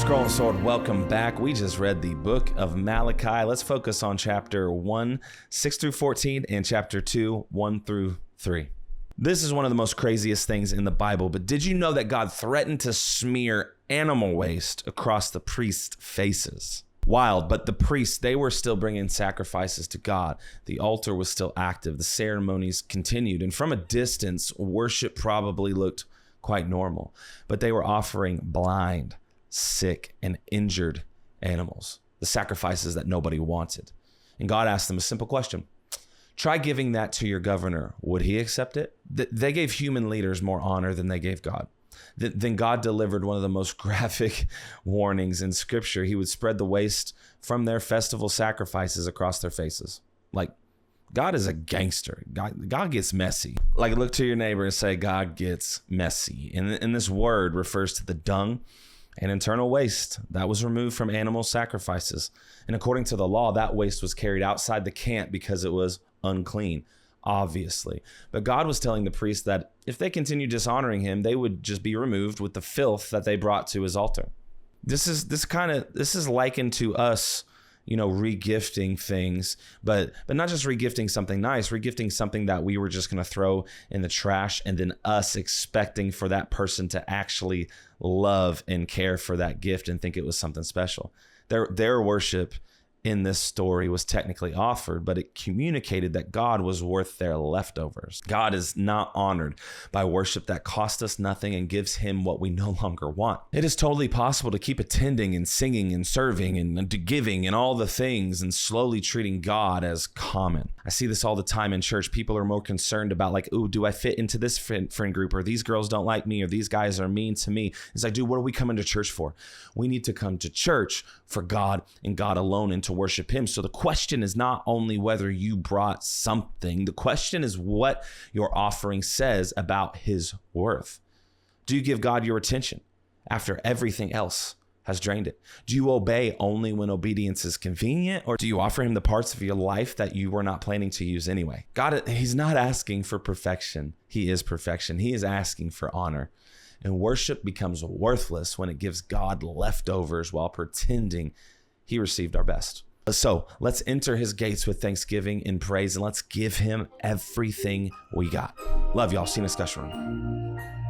Scroll and Sword, welcome back. We just read the book of Malachi. Let's focus on chapter 1, 6 through 14, and chapter 2, 1 through 3. This is one of the most craziest things in the Bible, but did you know that God threatened to smear animal waste across the priests' faces? Wild, but the priests, they were still bringing sacrifices to God. The altar was still active. The ceremonies continued, and from a distance, worship probably looked quite normal, but they were offering blind, sick, and injured animals, the sacrifices that nobody wanted. And God asked them a simple question. Try giving that to your governor. Would he accept it? They gave human leaders more honor than they gave God. Then God delivered one of the most graphic warnings in scripture. He would spread the waste from their festival sacrifices across their faces. Like, God is a gangster. God gets messy. Like, look to your neighbor and say, God gets messy. And this word refers to the dung and internal waste that was removed from animal sacrifices. And according to the law, that waste was carried outside the camp because it was unclean, obviously. But God was telling the priests that if they continued dishonoring him, they would just be removed with the filth that they brought to his altar. This is likened to us, regifting things, but not just regifting something nice, regifting something that we were just going to throw in the trash, and then us expecting for that person to actually love and care for that gift and think it was something special. Their worship in this story was technically offered, but it communicated that God was worth their leftovers. God is not honored by worship that costs us nothing and gives him what we no longer want. It is totally possible to keep attending and singing and serving and giving and all the things and slowly treating God as common. I see this all the time in church. People are more concerned about do I fit into this friend group, or these girls don't like me, or these guys are mean to me. It's like, dude, what are we coming to church for? We need to come to church for God and God alone, and to worship him. So the question is not only whether you brought something, the question is what your offering says about his worth. Do you give God your attention after everything else has drained it? Do you obey only when obedience is convenient, or do you offer him the parts of your life that you were not planning to use anyway? God, he's not asking for perfection. He is perfection. He is asking for honor. And worship becomes worthless when it gives God leftovers while pretending he received our best. So let's enter his gates with thanksgiving and praise, and let's give him everything we got. Love y'all. See you in the discussion room.